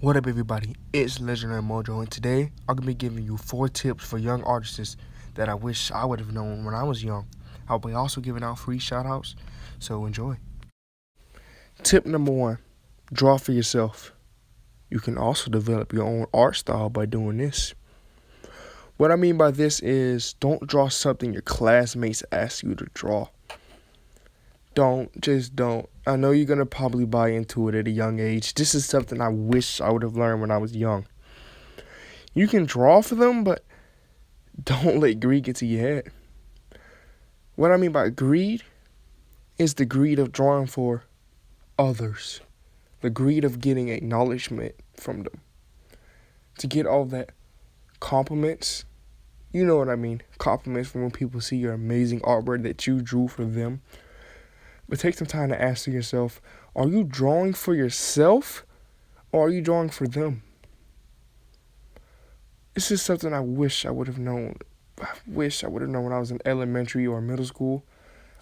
What up, everybody? It's Legendary Mojo, and today I'm gonna be giving you 4 tips for young artists that I wish I would have known when I was young. I'll be also giving out free shoutouts, so enjoy. Tip number 1: draw for yourself. You can also develop your own art style by doing this. What I mean by this is don't draw something your classmates ask you to draw. Don't. I know you're gonna probably buy into it at a young age. This is something I wish I would have learned when I was young. You can draw for them, but don't let greed get to your head. What I mean by greed is the greed of drawing for others, the greed of getting acknowledgement from them. To get all that compliments, you know what I mean, compliments from when people see your amazing artwork that you drew for them. But take some time to ask yourself, are you drawing for yourself or are you drawing for them? This is something I wish I would have known. I wish I would have known when I was in elementary or middle school.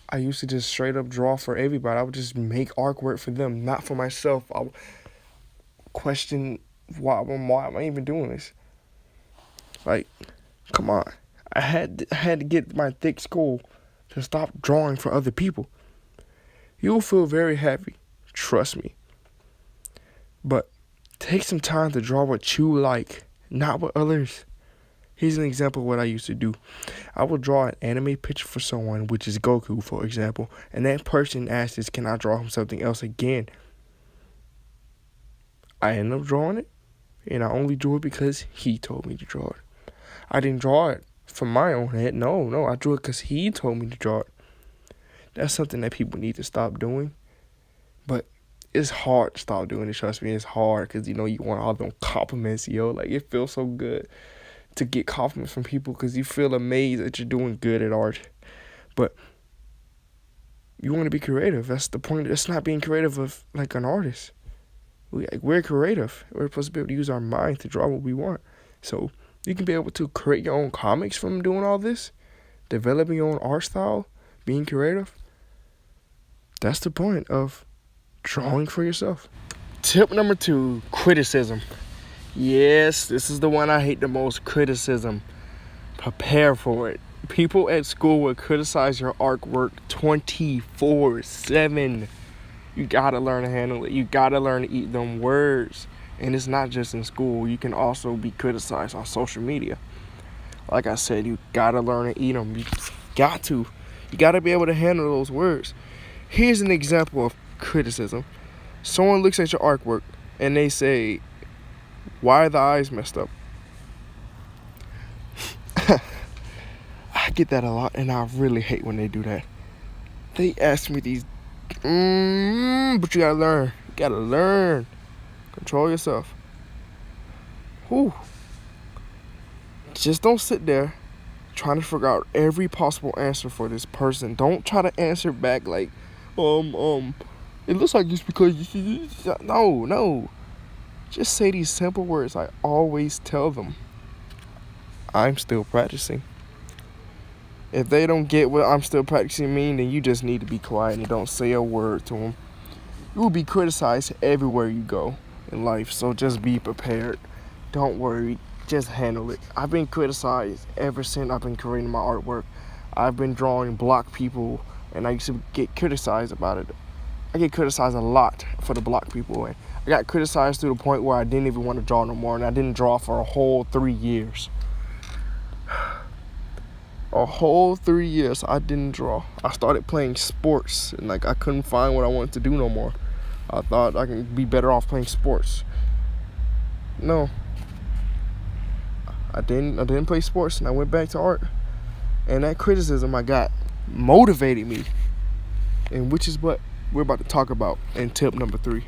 I used to just straight up draw for everybody. I would just make artwork for them, not for myself. I would question why am I even doing this? Like, come on. I had to get my thick skull to stop drawing for other people. You'll feel very happy, trust me. But take some time to draw what you like, not what others. Here's an example of what I used to do. I would draw an anime picture for someone, which is Goku, for example, and that person asked us, can I draw him something else again? I ended up drawing it, and I only drew it because he told me to draw it. I didn't draw it from my own head. No, I drew it because he told me to draw it. That's something that people need to stop doing. But it's hard to stop doing it, trust me. It's hard because, you want all them compliments, Like, it feels so good to get compliments from people because you feel amazed that you're doing good at art. But you want to be creative. That's the point. It's not being creative of, like, an artist. We're creative. We're supposed to be able to use our mind to draw what we want. So you can be able to create your own comics from doing all this, developing your own art style, being creative. That's the point of drawing for yourself. Tip number 2, criticism. Yes, this is the one I hate the most, criticism. Prepare for it. People at school will criticize your artwork 24/7. You gotta learn to handle it. You gotta learn to eat them words. And it's not just in school. You can also be criticized on social media. Like I said, you gotta learn to eat them. You got to. You gotta be able to handle those words. Here's an example of criticism. Someone looks at your artwork and they say, why are the eyes messed up? I get that a lot, and I really hate when they do that. They ask me these, but you gotta learn. You gotta learn. Control yourself. Whew. Just don't sit there trying to figure out every possible answer for this person. Don't try to answer back like, it looks like it's because you. No. Just say these simple words I always tell them. I'm still practicing. If they don't get what I'm still practicing mean, then you just need to be quiet and don't say a word to them. You will be criticized everywhere you go in life, so just be prepared. Don't worry, just handle it. I've been criticized ever since I've been creating my artwork. I've been drawing block people, and I used to get criticized about it. I get criticized a lot for the block people, and I got criticized to the point where I didn't even want to draw no more, and I didn't draw for a whole 3 years. A whole 3 years I didn't draw. I started playing sports, and I couldn't find what I wanted to do no more. I thought I could be better off playing sports. No, I didn't play sports, and I went back to art. And that criticism I got motivated me, and which is what we're about to talk about in tip number 3.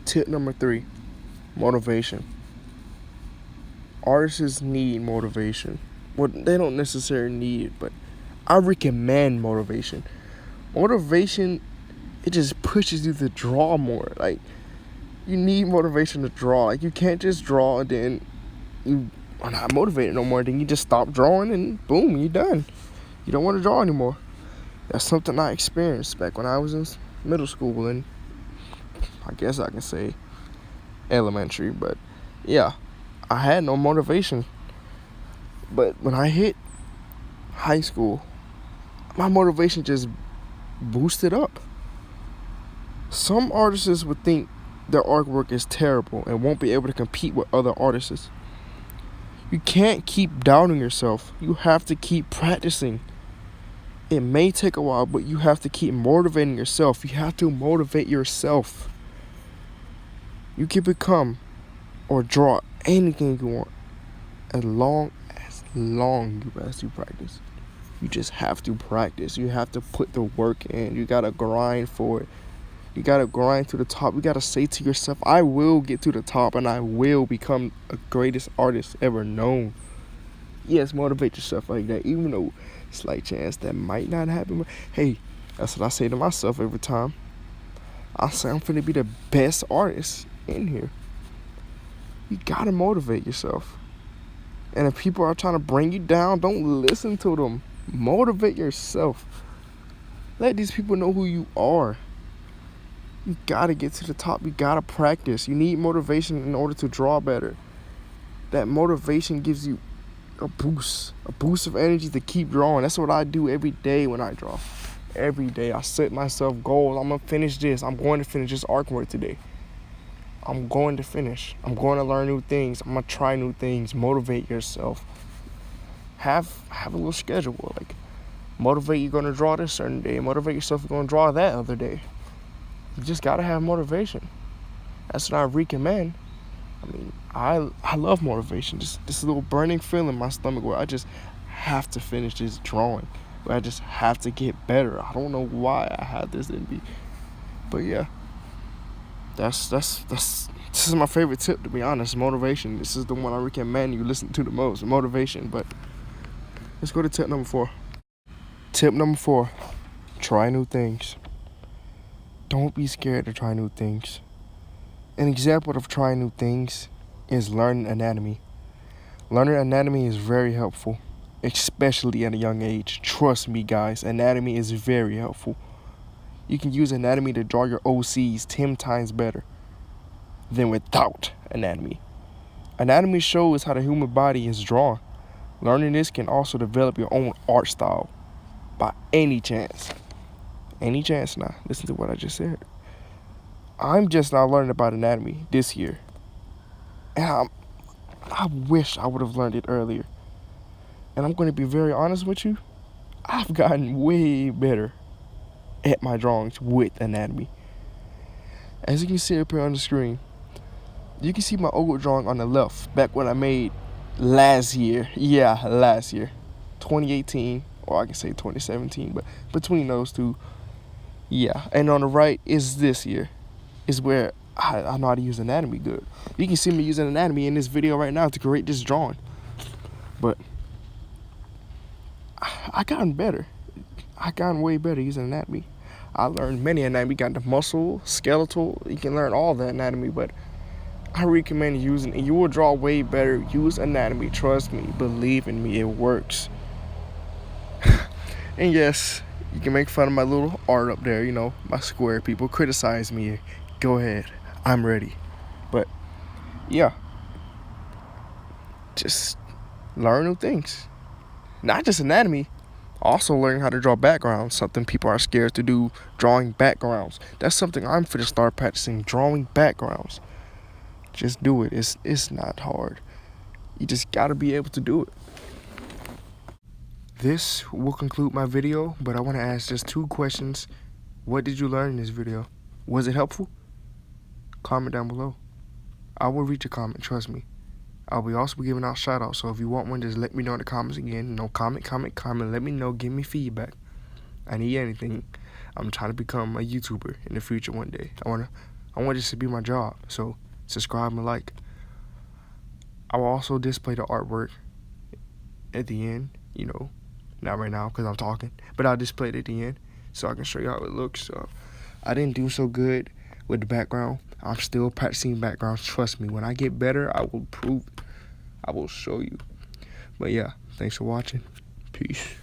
Tip number 3, motivation. Artists need motivation. Well, they don't necessarily need it, but I recommend motivation. Motivation, it just pushes you to draw more. Like, you need motivation to draw. Like, you can't just draw and then you are not motivated no more. Then you just stop drawing and boom, you're done. You don't want to draw anymore. That's something I experienced back when I was in middle school, and I guess I can say elementary, but yeah, I had no motivation. But when I hit high school, my motivation just boosted up. Some artists would think their artwork is terrible and won't be able to compete with other artists. You can't keep doubting yourself. You have to keep practicing. It may take a while, but you have to keep motivating yourself. You have to motivate yourself. You can become or draw anything you want as long as you practice. You just have to practice. You have to put the work in. You gotta grind for it. You gotta grind to the top. You gotta say to yourself, I will get to the top and I will become the greatest artist ever known. Yes, motivate yourself like that, even though slight chance that might not happen. But hey, that's what I say to myself every time. I say I'm finna be the best artist in here. You gotta motivate yourself. And if people are trying to bring you down, don't listen to them. Motivate yourself. Let these people know who you are. You gotta get to the top. You gotta practice. You need motivation in order to draw better. That motivation gives you a boost of energy to keep drawing. That's what I do every day when I draw. Every day I set myself goals. I'm gonna finish this. I'm going to finish this artwork today. I'm going to finish. I'm going to learn new things. I'm gonna try new things. Motivate yourself. Have a little schedule. Like, motivate you're gonna draw this certain day. Motivate yourself you're gonna draw that other day. You just gotta have motivation. That's what I recommend. I mean, I love motivation. Just this little burning feeling in my stomach where I just have to finish this drawing. Where I just have to get better. I don't know why I have this in me. But yeah. This is my favorite tip, to be honest. Motivation. This is the one I recommend you listen to the most. Motivation. But let's go to tip number 4. Tip number 4. Try new things. Don't be scared to try new things. An example of trying new things is learning anatomy. Learning anatomy is very helpful, especially at a young age. Trust me, guys, anatomy is very helpful. You can use anatomy to draw your OCs 10 times better than without anatomy. Anatomy shows how the human body is drawn. Learning this can also develop your own art style by any chance. Any chance now. Listen to what I just said. I'm just now learning about anatomy this year. And I wish I would have learned it earlier. And I'm going to be very honest with you. I've gotten way better at my drawings with anatomy. As you can see up here on the screen, you can see my old drawing on the left, back when I made last year. Yeah, last year. 2018, or I can say 2017, but between those two, yeah. And on the right is this year, is where I know how to use anatomy good. You can see me using anatomy in this video right now to create this drawing. But I gotten better. I gotten way better using anatomy. I learned many anatomy. You got the muscle, skeletal. You can learn all the anatomy, but I recommend using it. You will draw way better. Use anatomy. Trust me. Believe in me. It works. And yes, you can make fun of my little art up there. You know, my square. People criticize me. Go ahead. I'm ready. But yeah, just learn new things. Not just anatomy. Also learning how to draw backgrounds, something people are scared to do, drawing backgrounds. That's something I'm finna start practicing, drawing backgrounds. Just do it. It's not hard. You just gotta be able to do it. This will conclude my video, but I want to ask just 2 questions. What did you learn in this video? Was it helpful? Comment down below. I will read your comment, trust me. I'll be also giving out shout outs, so if you want one, just let me know in the comments again. No, comment, let me know, give me feedback. I need anything. I'm trying to become a YouTuber in the future one day. I want this to be my job, so subscribe and like. I will also display the artwork at the end, you know, not right now because I'm talking, but I'll display it at the end so I can show you how it looks. So I didn't do so good with the background. I'm still practicing backgrounds. Trust me, when I get better, I will prove it. I will show you. But yeah, thanks for watching. Peace.